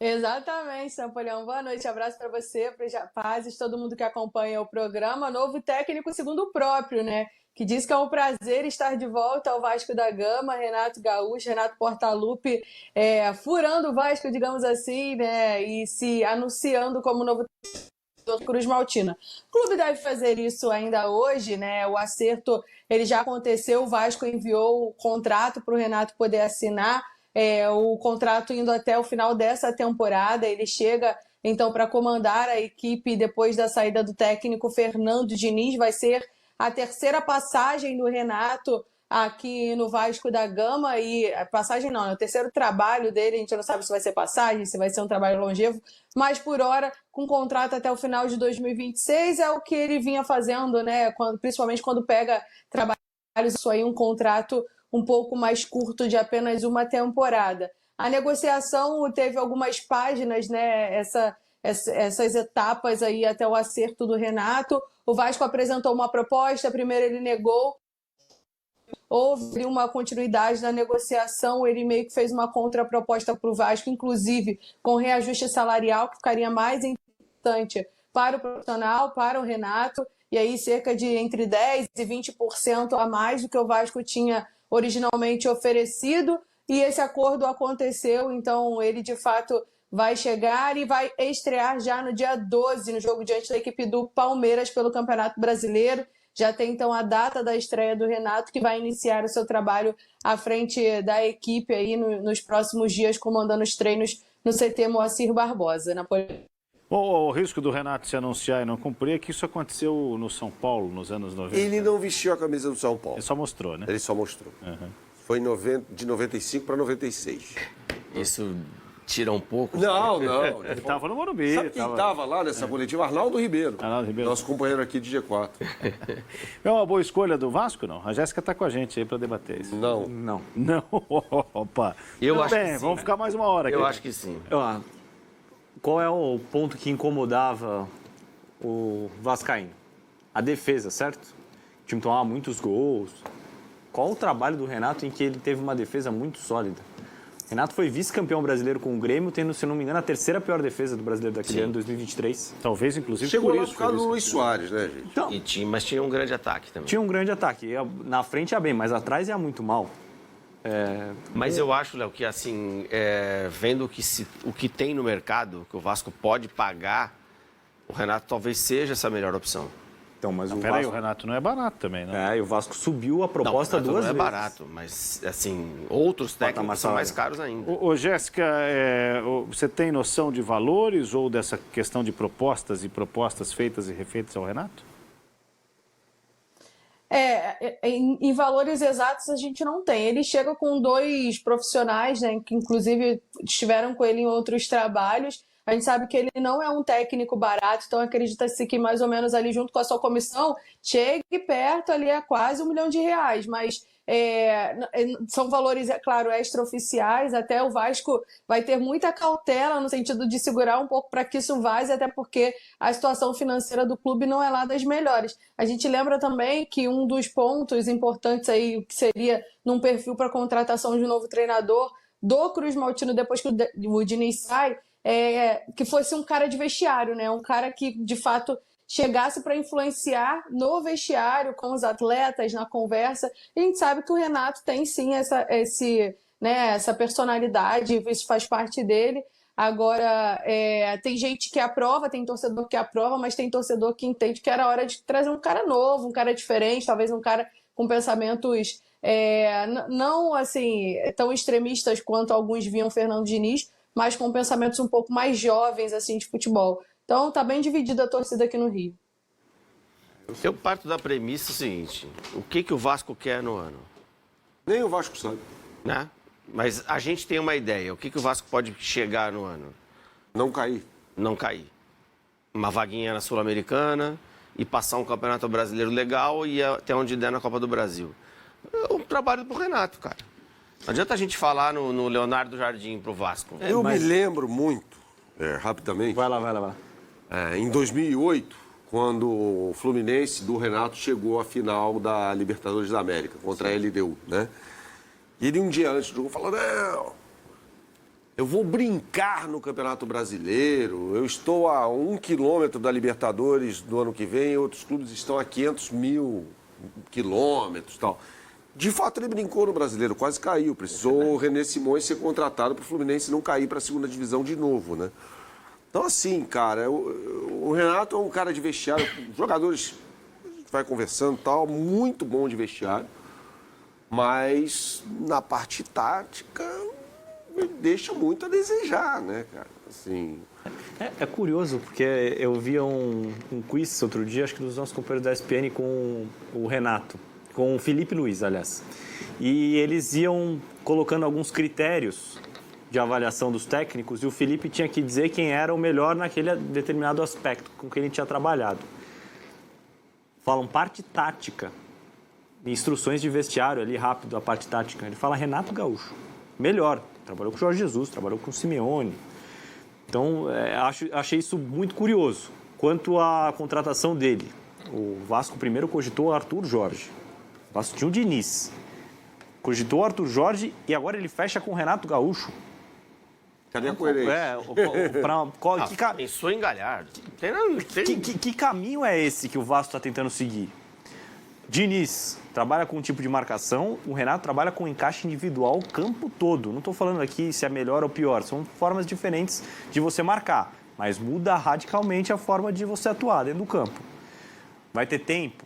Exatamente, Napoleão. Boa noite, abraço para você, para os rapazes, todo mundo que acompanha o programa. Novo técnico segundo o próprio, né? Que diz que é um prazer estar de volta ao Vasco da Gama, Renato Gaúcho, Renato Portaluppi, furando o Vasco, digamos assim, né? E se anunciando como novo do Cruz Maltina. O clube deve fazer isso ainda hoje, né? O acerto ele já aconteceu, o Vasco enviou o contrato para o Renato poder assinar, o contrato indo até o final dessa temporada. Ele chega então para comandar a equipe depois da saída do técnico Fernando Diniz. Vai ser a terceira passagem do Renato aqui no Vasco da Gama, e a passagem não, é o terceiro trabalho dele. A gente não sabe se vai ser passagem, se vai ser um trabalho longevo, mas por hora, com contrato até o final de 2026, é o que ele vinha fazendo, né? Principalmente quando pega trabalhos, isso aí, um contrato um pouco mais curto, de apenas uma temporada. A negociação teve algumas páginas, né? Essas etapas aí até o acerto do Renato. O Vasco apresentou uma proposta, primeiro ele negou, houve uma continuidade na negociação, ele meio que fez uma contraproposta para o Vasco, inclusive com reajuste salarial, que ficaria mais importante para o profissional, para o Renato, e aí cerca de entre 10% e 20% a mais do que o Vasco tinha originalmente oferecido, e esse acordo aconteceu. Então ele de fato vai chegar e vai estrear já no dia 12, no jogo diante da equipe do Palmeiras pelo Campeonato Brasileiro. Já tem então a data da estreia do Renato, que vai iniciar o seu trabalho à frente da equipe aí nos próximos dias, comandando os treinos no CT Moacir Barbosa. O risco do Renato se anunciar e não cumprir é que isso aconteceu no São Paulo nos anos 90. Ele não vestiu a camisa do São Paulo. Ele só mostrou, né? Ele só mostrou. Foi de 95 para 96. Isso tira um pouco? Não. Ele estava no Morumbi. Sabe quem estava lá nessa coletiva? Arnaldo Ribeiro. Nosso companheiro aqui de G4. É uma boa escolha do Vasco, não? A Jéssica está com a gente aí para debater isso. Não. Não? Opa. Eu acho que sim, vamos ficar mais uma hora aqui. Eu acho que sim. Qual é o ponto que incomodava o vascaíno? A defesa, certo? O time tomava muitos gols. Qual o trabalho do Renato em que ele teve uma defesa muito sólida? O Renato foi vice-campeão brasileiro com o Grêmio, tendo, se não me engano, a terceira pior defesa do brasileiro daquele ano, 2023. Talvez, inclusive, chegou por lá isso. por causa do Luiz Soares, né, gente? Então, Mas tinha um grande ataque também. tinha um grande ataque. Na frente ia bem, mas atrás ia muito mal. Mas eu acho, Léo, que assim, vendo o que tem no mercado, que o Vasco pode pagar, o Renato talvez seja essa melhor opção. Então, mas Peraí, o Renato não é barato também, né? E o Vasco subiu a proposta não, duas não é vezes. barato, mas assim, outros técnicos são mais caros ainda. Jéssica, você tem noção de valores ou dessa questão de propostas feitas e refeitas ao Renato? Em valores exatos a gente não tem. Ele chega com dois profissionais, né, que inclusive estiveram com ele em outros trabalhos. A gente sabe que ele não é um técnico barato, então acredita-se que mais ou menos ali junto com a sua comissão chegue perto ali a quase R$1 milhão, mas são valores, é claro, extraoficiais. Até o Vasco vai ter muita cautela no sentido de segurar um pouco para que isso vaze, até porque a situação financeira do clube não é lá das melhores. A gente lembra também que um dos pontos importantes aí, que seria num perfil para contratação de um novo treinador do Cruz Maltino depois que o Diniz sai, que fosse um cara de vestiário, né? Um cara que de fato chegasse para influenciar no vestiário, com os atletas, na conversa. E a gente sabe que o Renato tem sim essa personalidade, isso faz parte dele. Agora, tem gente que aprova, tem torcedor que aprova, mas tem torcedor que entende que era hora de trazer um cara novo, um cara diferente, talvez um cara com pensamentos não assim tão extremistas quanto alguns viam Fernando Diniz, mas com pensamentos um pouco mais jovens assim de futebol. Então tá bem dividida a torcida aqui no Rio. Eu parto da premissa seguinte: o que o Vasco quer no ano? Nem o Vasco sabe. Né? Mas a gente tem uma ideia. O que o Vasco pode chegar no ano? Não cair. Não cair. Uma vaguinha na Sul-Americana e passar um campeonato brasileiro legal e ir até onde der na Copa do Brasil. É um trabalho pro Renato, cara. Não adianta a gente falar no Leonardo Jardim pro Vasco. Eu me lembro muito, rapidamente. Vai lá. Em 2008, quando o Fluminense do Renato chegou à final da Libertadores da América, contra a LDU, né? E ele um dia antes do jogo falou, não, eu vou brincar no Campeonato Brasileiro, eu estou a 1 quilômetro da Libertadores do ano que vem, outros clubes estão a 500 mil quilômetros e tal. De fato, ele brincou no Brasileiro, quase caiu. Precisou o René Simões ser contratado para o Fluminense não cair para a segunda divisão de novo, né? Então, assim, cara, o Renato é um cara de vestiário, jogadores, a gente vai conversando e tal, muito bom de vestiário, mas na parte tática deixa muito a desejar, né, cara? Assim... É curioso, porque eu vi um quiz outro dia, acho que dos nossos companheiros da ESPN, com o Renato, com o Felipe Luiz, aliás. E eles iam colocando alguns critérios de avaliação dos técnicos e o Felipe tinha que dizer quem era o melhor naquele determinado aspecto com que ele tinha trabalhado. Falam parte tática, instruções de vestiário ali, rápido, a parte tática. Ele fala Renato Gaúcho, melhor. Trabalhou com o Jorge Jesus, trabalhou com o Simeone. Então, achei isso muito curioso. Quanto à contratação dele, o Vasco primeiro cogitou o Arthur Jorge. O Vasco tinha o Diniz. Cogitou o Arthur Jorge e agora ele fecha com o Renato Gaúcho. Cadê a coerência? Pensou em Galhardo. Que caminho é esse que o Vasco está tentando seguir? Diniz trabalha com um tipo de marcação, o Renato trabalha com encaixe individual o campo todo. Não estou falando aqui se é melhor ou pior, são formas diferentes de você marcar, mas muda radicalmente a forma de você atuar dentro do campo. Vai ter tempo?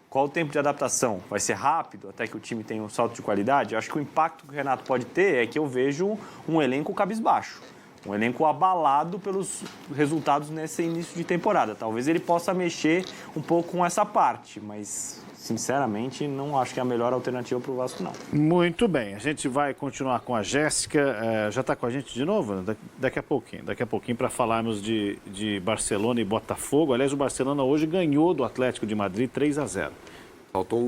Qual o tempo de adaptação? Vai ser rápido até que o time tenha um salto de qualidade? Eu acho que o impacto que o Renato pode ter é que eu vejo um elenco cabisbaixo. Um elenco abalado pelos resultados nesse início de temporada. Talvez ele possa mexer um pouco com essa parte, mas, sinceramente, não acho que é a melhor alternativa para o Vasco, não. Muito bem, a gente vai continuar com a Jéssica. Já está com a gente de novo? Daqui a pouquinho para falarmos de Barcelona e Botafogo. Aliás, o Barcelona hoje ganhou do Atlético de Madrid 3-0. Faltou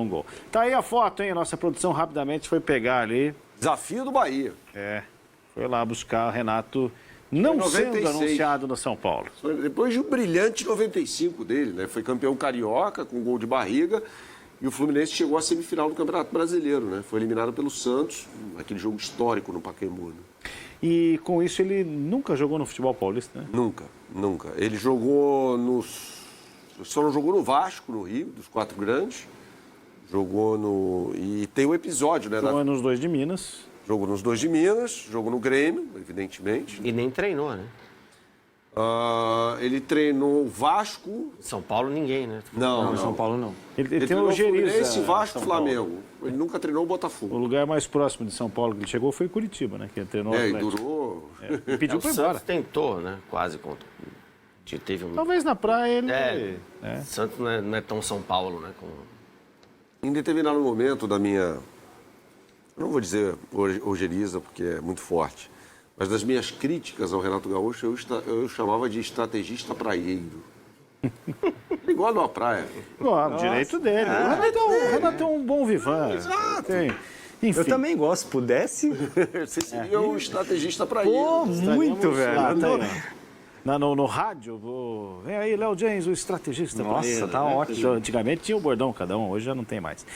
um gol. Tá aí a foto, hein? A nossa produção rapidamente foi pegar ali. Desafio do Bahia. Foi lá buscar o Renato, não sendo anunciado no São Paulo. Depois de um brilhante 95 dele, né? Foi campeão carioca, com gol de barriga, e o Fluminense chegou à semifinal do Campeonato Brasileiro, né? Foi eliminado pelo Santos, aquele jogo histórico no Pacaembu. Né? E com isso ele nunca jogou no futebol paulista, né? Nunca. Ele jogou só não jogou no Vasco, no Rio, dos 4 grandes. Jogou no... E tem um episódio, né? Jogou nos 2 de Minas. Jogou nos 2 de Minas, jogou no Grêmio, evidentemente. E nem treinou, né? Ele treinou o Vasco. São Paulo, ninguém, né? Não, São Paulo não. Ele tem o Geriza, esse Vasco, Flamengo. Ele nunca treinou o Botafogo. O lugar mais próximo de São Paulo que ele chegou foi Curitiba, né? Que ele treinou o E Atlético. durou. E pediu para ir embora. Santos tentou, né? Quase contra. Teve um... Talvez na praia ele... Santos não é tão São Paulo, né? Em determinado momento da minha... Eu não vou dizer ojeriza, porque é muito forte. Mas das minhas críticas ao Renato Gaúcho, eu chamava de estrategista praieiro. Igual numa praia. Direito dele. O Renato é um bom vivan. Exato. Enfim. Eu também gosto, se pudesse. Você seria um estrategista praieiro. Pô, muito, velho. No rádio, vem aí, Léo James, o estrategista. Nossa, praieiro, tá ótimo. Antigamente tinha o bordão cada um, hoje já não tem mais.